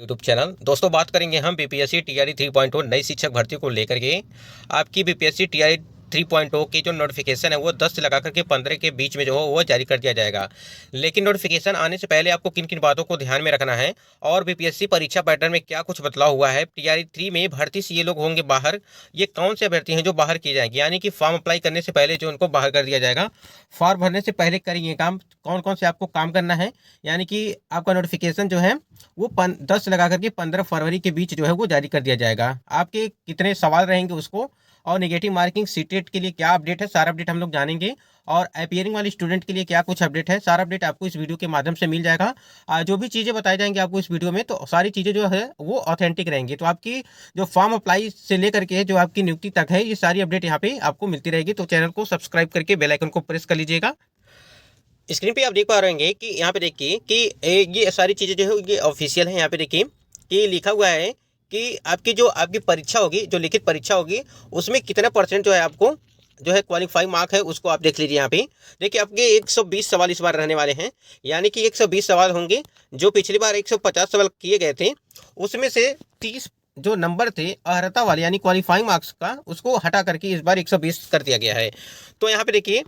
YouTube channel. दोस्तों बात करेंगे हम बीपीएससी टीआरई 3.0 नई शिक्षक भर्ती को लेकर के। आपकी बीपीएससी टीआरई 3.0 की जो नोटिफिकेशन है वो 10 से लगा करके 15 के बीच में जो हो वो जारी कर दिया जाएगा। लेकिन नोटिफिकेशन आने से पहले आपको किन किन बातों को ध्यान में रखना है और बीपीएससी परीक्षा पैटर्न में क्या कुछ बदलाव हुआ है, टीआरई 3 में भर्ती से ये लोग होंगे बाहर, ये कौन से अभ्यर्थी हैं जो बाहर किए जाएंगे, यानी कि फॉर्म अप्लाई करने से पहले जो उनको बाहर कर दिया जाएगा, फॉर्म भरने से पहले करेंगे काम, कौन कौन से आपको काम करना है, यानी कि आपका नोटिफिकेशन जो है वो 10 लगा करके 15 फरवरी के बीच जो है वो जारी कर दिया जाएगा। आपके कितने सवाल रहेंगे उसको, और नेगेटिव मार्किंग सीटेट के लिए क्या अपडेट है, सारा अपडेट हम लोग जानेंगे। और अपीयरिंग वाले स्टूडेंट के लिए क्या कुछ अपडेट है, सारा अपडेट आपको इस वीडियो के माध्यम से मिल जाएगा। जो भी चीज़ें बताई जाएंगी आपको इस वीडियो में, तो सारी चीज़ें जो है वो ऑथेंटिक रहेंगी। तो आपकी जो फॉर्म अप्लाई से लेकर के जो आपकी नियुक्ति तक है, ये सारी अपडेट यहाँ पे आपको मिलती रहेगी। तो चैनल को सब्सक्राइब करके बेल आइकन को प्रेस कर लीजिएगा। स्क्रीन पे आप देख पा रहे होंगे कि यहाँ पे देखिए कि ये सारी चीज़ें जो है ये ऑफिशियल है। यहाँ पे देखिए कि लिखा हुआ है कि आपकी परीक्षा होगी, जो लिखित परीक्षा होगी, उसमें कितना परसेंट जो है आपको जो है क्वालिफाइंग मार्क है उसको आप देख लीजिए। यहाँ पे देखिए आपके 120 सवाल इस बार रहने वाले हैं, यानी कि 120 सवाल होंगे। जो पिछली बार 150 सवाल किए गए थे उसमें से 30 जो नंबर थे अर्हता वाले यानी क्वालिफाइंग मार्क्स का, उसको हटा करके इस बार 120 कर दिया गया है। तो यहाँ पे देखिए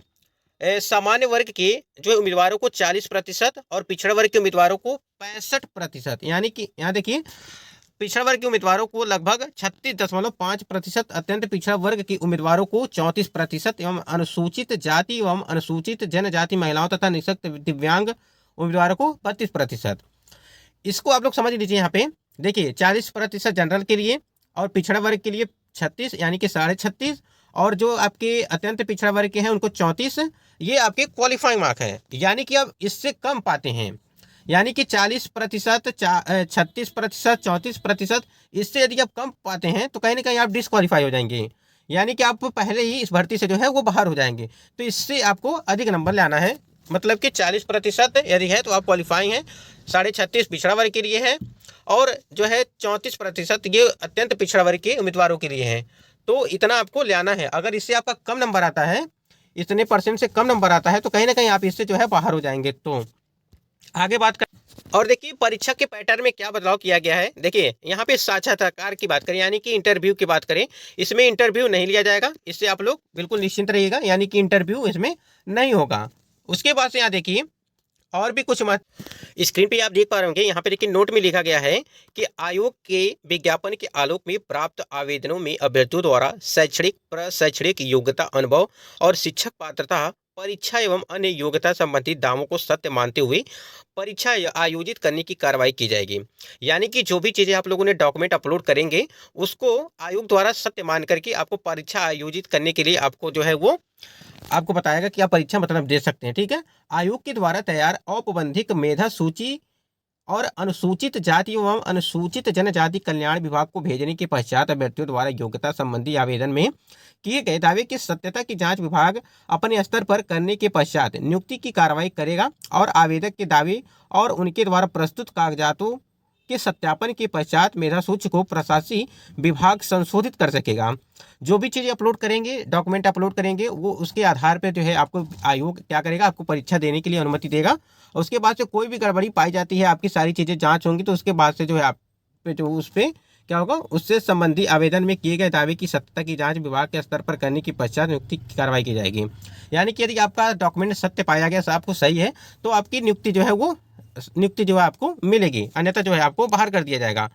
सामान्य वर्ग के जो उम्मीदवारों को 40% और पिछड़ा वर्ग के उम्मीदवारों को 65%, यानी कि यहाँ देखिए पिछड़ा वर्ग के उम्मीदवारों को लगभग 36.5%, अत्यंत पिछड़ा वर्ग के उम्मीदवारों को 34% एवं अनुसूचित जाति एवं अनुसूचित जनजाति महिलाओं तथा निःशक्त दिव्यांग उम्मीदवारों को 32%। इसको आप लोग समझ लीजिए। यहाँ पे देखिए 40% जनरल के लिए और पिछड़ा वर्ग के लिए 36 यानी कि 36.5, और जो आपके अत्यंत पिछड़ा वर्ग के हैं उनको 34, ये आपके क्वालिफाइंग मार्क है। यानी कि अब इससे कम पाते हैं, यानी कि 40%, 36%, 34%, इससे यदि आप कम पाते हैं तो कहीं ना कहीं आप डिस्क्वालीफाई हो जाएंगे, यानी कि आप पहले ही इस भर्ती से जो है वो बाहर हो जाएंगे। तो इससे आपको अधिक नंबर लाना है, मतलब कि 40% यदि है तो आप क्वालिफाइंग हैं, 36.5 पिछड़ा वर्ग के लिए है, और जो है 34% ये अत्यंत पिछड़ा वर्ग के उम्मीदवारों के लिए है। तो इतना आपको लाना है। अगर इससे आपका कम नंबर आता है, इतने परसेंट से कम नंबर आता है, तो कहीं ना कहीं आप इससे जो है बाहर हो जाएंगे। तो आगे बात कर, और देखिए परीक्षा के पैटर्न में क्या बदलाव किया गया है। देखिए यहाँ पे साक्षात्कार की बात करें, यानी कि इंटरव्यू की बात करें, इसमें इंटरव्यू नहीं लिया जाएगा, इससे आप लोग बिल्कुल निश्चिंत रहिएगा, यानी कि इंटरव्यू इसमें नहीं होगा। उसके बाद से यहाँ देखिए और भी कुछ मत, स्क्रीन पे आप देख पा रहे होंगे, यहाँ पे देखिए नोट में लिखा गया है कि आयोग के विज्ञापन के आलोक में प्राप्त आवेदनों में अभ्यर्थियों द्वारा शैक्षणिक, प्रशैक्षणिक योग्यता, अनुभव और शिक्षक पात्रता, परीक्षा एवं अन्य योग्यता संबंधी दावों को सत्य मानते हुए परीक्षा आयोजित करने की कार्रवाई की जाएगी। यानी कि जो भी चीज़ें आप लोगों ने डॉक्यूमेंट अपलोड करेंगे उसको आयोग द्वारा सत्य मान करके आपको परीक्षा आयोजित करने के लिए आपको जो है वो आपको बताएगा कि आप परीक्षा मतलब दे सकते हैं। ठीक है, आयोग के द्वारा तैयार औपबंधिक मेधा सूची और अनुसूचित जाति एवं अनुसूचित जनजाति कल्याण विभाग को भेजने के पश्चात अभ्यर्थियों द्वारा योग्यता संबंधी आवेदन में किए गए दावे की सत्यता की जांच विभाग अपने स्तर पर करने के पश्चात नियुक्ति की कार्रवाई करेगा, और आवेदक के दावे और उनके द्वारा प्रस्तुत कागजातों के सत्यापन के पश्चात मेधा सूची को प्रशासनिक विभाग संशोधित कर सकेगा। जो भी चीज़ें अपलोड करेंगे, डॉक्यूमेंट अपलोड करेंगे, वो उसके आधार पर जो है आपको आयोग क्या करेगा, आपको परीक्षा देने के लिए अनुमति देगा। उसके बाद से कोई भी गड़बड़ी पाई जाती है, आपकी सारी चीज़ें जांच होंगी, तो उसके बाद से जो है आप पे जो उस पर क्या होगा, उससे संबंधी आवेदन में किए गए दावे की सत्यता की जांच विभाग के स्तर पर करने के पश्चात नियुक्ति की कार्रवाई की जाएगी। यानी कि यदि आपका डॉक्यूमेंट सत्य पाया गया, आपको सही है, तो आपकी नियुक्ति जो है वो नियुक्ति जो है आपको मिलेगी, अन्यथा जो है आपको बाहर कर दिया जाएगा।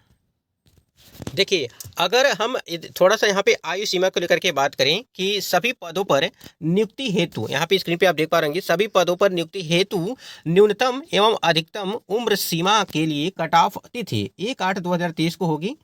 देखिए अगर हम थोड़ा सा यहाँ पे आयु सीमा को लेकर के बात करें कि सभी पदों पर नियुक्ति हेतु, यहाँ पे स्क्रीन पे आप देख पा रहे हैं, सभी पदों पर नियुक्ति हेतु न्यूनतम एवं अधिकतम उम्र सीमा के लिए कट ऑफ तिथि 1/8/2023 को होगी।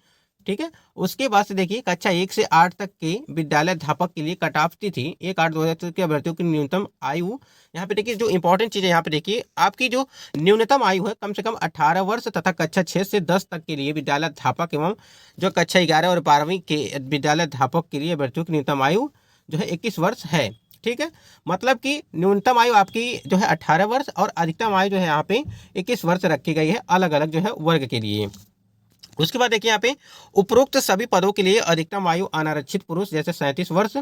ठीक है, उसके बाद से देखिए कक्षा 1 से 8 तक के विद्यालय अध्यापक के लिए कट ऑफ तिथि 1/8/2023 के अभ्यर्थियों की न्यूनतम आयु, यहाँ पे देखिए जो इंपॉर्टेंट चीज़ है, यहाँ पे देखिए आपकी जो न्यूनतम आयु है कम से कम 18 वर्ष, तथा कक्षा 6 से 10 तक के लिए विद्यालय अध्यापक एवं जो कक्षा 11 और 12वीं के विद्यालय अध्यापक के लिए अभ्यर्थियों की न्यूनतम आयु जो है 21 वर्ष है। ठीक है, मतलब कि न्यूनतम आयु आपकी जो है 18 वर्ष और अधिकतम आयु जो है यहाँ पे 21 वर्ष रखी गई है, अलग अलग जो है वर्ग के लिए। उसके बाद देखिए यहाँ पे उपरोक्त सभी पदों के लिए अधिकतम आयु अनारक्षित पुरुष जैसे 37 वर्ष,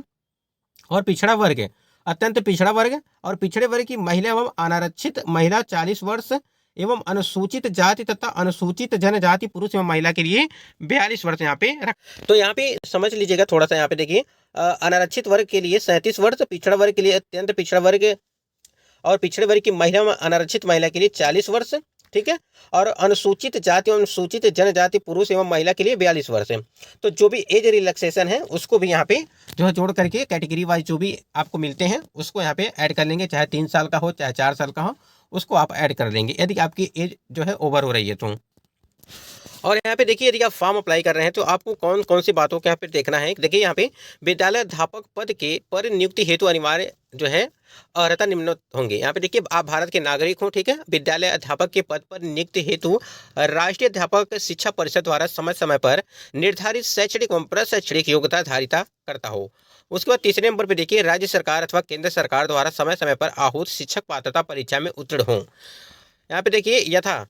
और पिछड़ा वर्ग, अत्यंत पिछड़ा वर्ग और पिछड़े वर्ग की महिला एवं अनारक्षित महिला 40 वर्ष एवं अनुसूचित जाति तथा अनुसूचित जनजाति पुरुष एवं महिला के लिए 42 वर्ष यहाँ पे रख। तो यहाँ पे समझ लीजिएगा थोड़ा सा, यहाँ पे देखिए अनारक्षित वर्ग के लिए 37 वर्ष, पिछड़ा वर्ग के लिए अत्यंत पिछड़ा वर्ग और पिछड़े वर्ग की महिला, अनारक्षित महिला के लिए 40 वर्ष, ठीक है, और अनुसूचित जाति एवं अनुसूचित जनजाति पुरुष एवं महिला के लिए 42 वर्ष है। तो जो भी एज रिलैक्सेशन है उसको भी यहाँ पे जो है जोड़ करके कैटेगरी वाइज जो भी आपको मिलते हैं उसको यहाँ पे ऐड कर लेंगे, चाहे 3 साल का हो चाहे 4 साल का हो, उसको आप ऐड कर लेंगे यदि आपकी एज जो है ओवर हो रही है तो। और यहाँ पे देखिए यदि आप फॉर्म अप्लाई कर रहे हैं तो आपको कौन कौन सी बातों का यहाँ पे देखना है। देखिए यहाँ पे विद्यालय अध्यापक पद के पर नियुक्ति हेतु अनिवार्य जो है अर्हता निम्न होंगे। यहाँ पे देखिए आप भारत के नागरिक हो, ठीक है, विद्यालय अध्यापक के पद पर नियुक्ति हेतु राष्ट्रीय अध्यापक शिक्षा परिषद द्वारा समय समय पर निर्धारित शैक्षणिक एवं प्रशैक्षणिक योग्यता धारिता करता हो। उसके बाद तीसरे नंबर पर देखिए राज्य सरकार अथवा केंद्र सरकार द्वारा समय समय पर आहूत शिक्षक पात्रता परीक्षा में उत्तीर्ण हो। यहाँ पे देखिए यथा।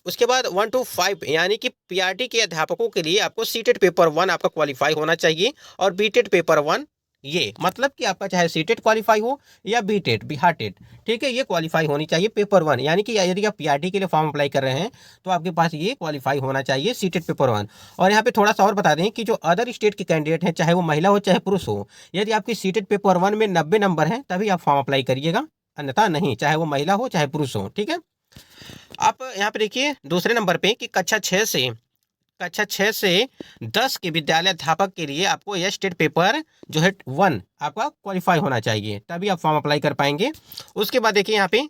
उसके बाद 1 to 5 यानी कि पीआरटी के अध्यापकों के लिए आपको सीटेट पेपर 1 आपका क्वालिफाई होना चाहिए और बीटेट पेपर 1, ये मतलब कि आपका चाहे सीटेट क्वालिफाई हो या बीटेट बिहार टेट, ठीक है, ये क्वालिफाई होनी चाहिए पेपर 1। यानी कि यदि आप पीआरटी के लिए फॉर्म अप्लाई कर रहे हैं तो आपके पास ये क्वालिफाई होना चाहिए सीटेट पेपर 1। और यहाँ पे थोड़ा सा और बता दें कि जो अदर स्टेट के कैंडिडेट हैं, चाहे वो महिला हो चाहे पुरुष हो, यदि आपकी सीटेट पेपर 1 में 90 नंबर है तभी आप फॉर्म अप्लाई करिएगा, अन्यथा नहीं, चाहे वो महिला हो चाहे पुरुष हो, ठीक है। आप यहाँ पे देखिए दूसरे नंबर पे कि कक्षा 6 से 10 के विद्यालय अध्यापक के लिए आपको यह स्टेट पेपर जो है 1 आपका क्वालिफाई होना चाहिए, तभी आप फॉर्म अप्लाई कर पाएंगे। उसके बाद देखिए यहाँ पे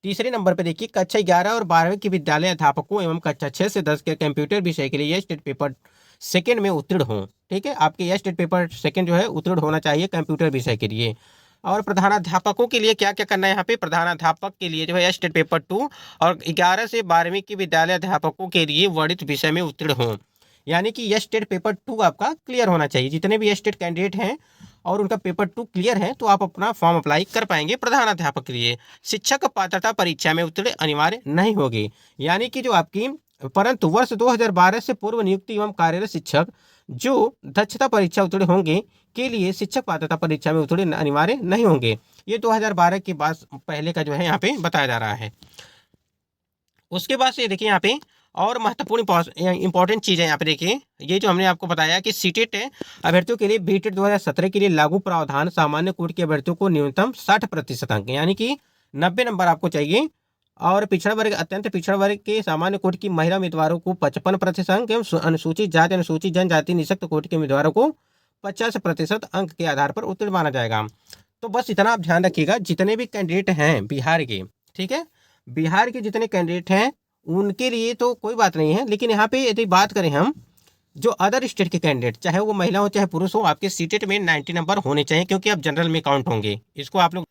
तीसरे नंबर पे देखिए कक्षा 11 और 12 के विद्यालय अध्यापकों एवं कक्षा 6 से 10 के कंप्यूटर विषय के लिए यह स्टेट पेपर 2 में उत्तीर्ण हो, ठीक है, आपके यह स्टेट पेपर 2 जो है उत्तीर्ण होना चाहिए कंप्यूटर विषय के लिए। और प्रधानाध्यापकों के लिए क्या क्या करना है, यहाँ पे प्रधानाध्यापक के लिए जो है स्टेट पेपर 2 और 11 से 12वीं के विद्यालय अध्यापकों के लिए वर्णित विषय में उत्तीर्ण हो। यानी कि यह स्टेट पेपर 2 आपका क्लियर होना चाहिए। जितने भी स्टेट कैंडिडेट हैं और उनका पेपर 2 क्लियर है तो आप अपना फॉर्म अप्लाई कर पाएंगे प्रधानाध्यापक के लिए। शिक्षक पात्रता परीक्षा में उत्तीर्ण अनिवार्य नहीं होगी, यानी कि जो आपकी, परंतु वर्ष 2012 से पूर्व नियुक्ति एवं कार्यरत शिक्षक जो दक्षता परीक्षा उत्तीर्ण होंगे के लिए शिक्षक पात्रता परीक्षा में उत्तीर्ण अनिवार्य नहीं होंगे। ये 2012 के बाद पहले का जो है यहाँ पे बताया जा रहा है। उसके बाद से देखिए यहाँ पे और महत्वपूर्ण इंपॉर्टेंट चीज़ है। यहाँ पे देखिए ये जो हमने आपको बताया कि सीटेट अभ्यर्थियों के लिए बीटेट 2017 के लिए लागू प्रावधान सामान्य कोटि के अभ्यर्थियों को न्यूनतम 60% अंक यानी कि 90 नंबर आपको चाहिए, और पिछड़ा वर्ग अत्यंत पिछड़ा वर्ग के सामान्य कोटि की महिला उम्मीदवारों को 55% अंक एवं अनुसूचित जाति अनुसूचित जनजाति निःशक्त कोटि के उम्मीदवारों को 50% अंक के आधार पर उत्तीर्ण माना जाएगा। तो बस इतना आप ध्यान रखिएगा, जितने भी कैंडिडेट हैं बिहार के, ठीक है, बिहार के जितने कैंडिडेट हैं उनके लिए तो कोई बात नहीं है, लेकिन यहाँ पे यदि बात करें हम जो अदर स्टेट के कैंडिडेट, चाहे वो महिला हो चाहे पुरुष हो, आपके सीटेट में 90 नंबर होने चाहिए क्योंकि आप जनरल में काउंट होंगे, इसको आप लोग।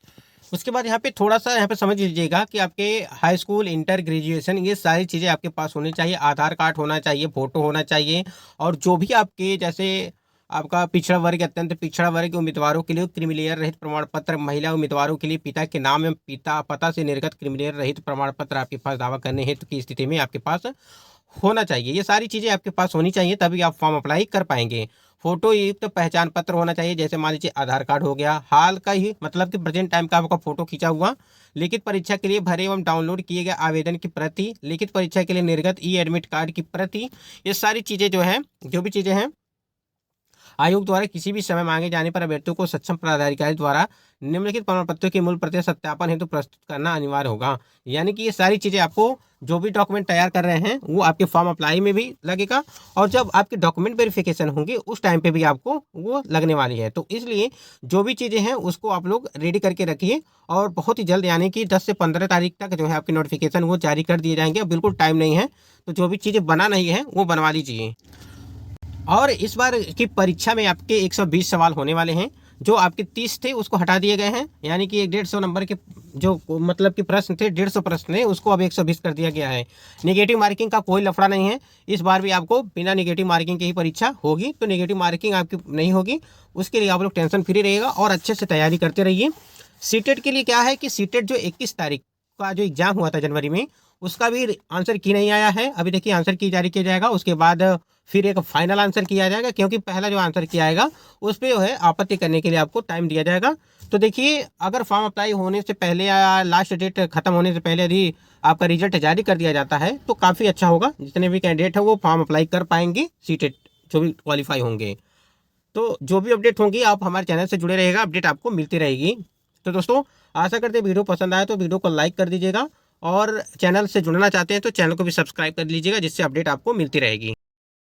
उसके बाद यहाँ पे थोड़ा सा यहाँ पे समझ लीजिएगा कि आपके हाई स्कूल, इंटर, ग्रेजुएशन, ये सारी चीज़ें आपके पास होनी चाहिए। आधार कार्ड होना चाहिए, फोटो होना चाहिए, और जो भी आपके जैसे आपका पिछड़ा वर्ग अत्यंत पिछड़ा वर्ग उम्मीदवारों के लिए क्रिमिलेयर रहित प्रमाण पत्र, महिला उम्मीदवारों के लिए पिता के नाम एवं पिता पता से निर्गत क्रिमिलेयर रहित प्रमाण पत्र आपके पास दावा करने हेतु की स्थिति में आपके पास होना चाहिए। ये सारी चीज़ें आपके पास होनी चाहिए तभी आप फॉर्म अप्लाई कर पाएंगे। फोटो युक्त पहचान पत्र होना चाहिए, जैसे मान लीजिए आधार कार्ड हो गया, हाल का ही मतलब कि प्रेजेंट टाइम का आपका फोटो खींचा हुआ, लिखित परीक्षा के लिए भरे एवं डाउनलोड किए गए आवेदन की प्रति, लिखित परीक्षा के लिए निर्गत ई एडमिट कार्ड की प्रति। ये सारी चीज़ें जो है, जो भी चीज़ें हैं आयोग द्वारा किसी भी समय मांगे जाने पर अभ्यर्थियों को सक्षम पदाधिकारी द्वारा निम्नलिखित प्रमाण पत्रों की मूल प्रति सत्यापन हेतु प्रस्तुत करना अनिवार्य होगा। यानी कि ये सारी चीज़ें आपको जो भी डॉक्यूमेंट तैयार कर रहे हैं वो आपके फॉर्म अप्लाई में भी लगेगा, और जब आपके डॉक्यूमेंट वेरिफिकेशन होंगे उस टाइम पे भी आपको वो लगने वाली है। तो इसलिए जो भी चीज़ें हैं उसको आप लोग रेडी करके रखिए, और बहुत ही जल्द यानी कि 10 से 15 तारीख तक जो है आपकी नोटिफिकेशन वो जारी कर दिए जाएंगे। बिल्कुल टाइम नहीं है, तो जो भी चीज़ें बना नहीं है वो बनवा लीजिए। और इस बार की परीक्षा में आपके 120 सवाल होने वाले हैं, जो आपके 30 थे उसको हटा दिए गए हैं, यानी कि 150 नंबर के जो मतलब कि प्रश्न थे, 150 प्रश्न थे, उसको अब 120 कर दिया गया है। नेगेटिव मार्किंग का कोई लफड़ा नहीं है, इस बार भी आपको बिना नेगेटिव मार्किंग की ही परीक्षा होगी। तो नेगेटिव मार्किंग आपकी नहीं होगी, उसके लिए आप लोग टेंशन फ्री रहिएगा और अच्छे से तैयारी करते रहिए। सीटेट के लिए क्या है कि सीटेट जो 21 तारीख का जो एग्ज़ाम हुआ था जनवरी में, उसका भी आंसर की नहीं आया है। अभी देखिए आंसर की जारी किया जाएगा, उसके बाद फिर एक फाइनल आंसर किया जाएगा, क्योंकि पहला जो आंसर किया आएगा उस पर जो है आपत्ति करने के लिए आपको टाइम दिया जाएगा। तो देखिए अगर फॉर्म अप्लाई होने से पहले या लास्ट डेट खत्म होने से पहले यदि आपका रिजल्ट जारी कर दिया जाता है तो काफ़ी अच्छा होगा। जितने भी कैंडिडेट है वो फॉर्म अप्लाई कर पाएंगे, सीटेट जो भी क्वालिफाई होंगे। तो जो भी अपडेट होंगी आप हमारे चैनल से जुड़े रहेगा, अपडेट आपको मिलती रहेगी। तो दोस्तों आशा करते हैं वीडियो पसंद आए तो वीडियो को लाइक कर दीजिएगा, और चैनल से जुड़ना चाहते हैं तो चैनल को भी सब्सक्राइब कर लीजिएगा, जिससे अपडेट आपको मिलती रहेगी।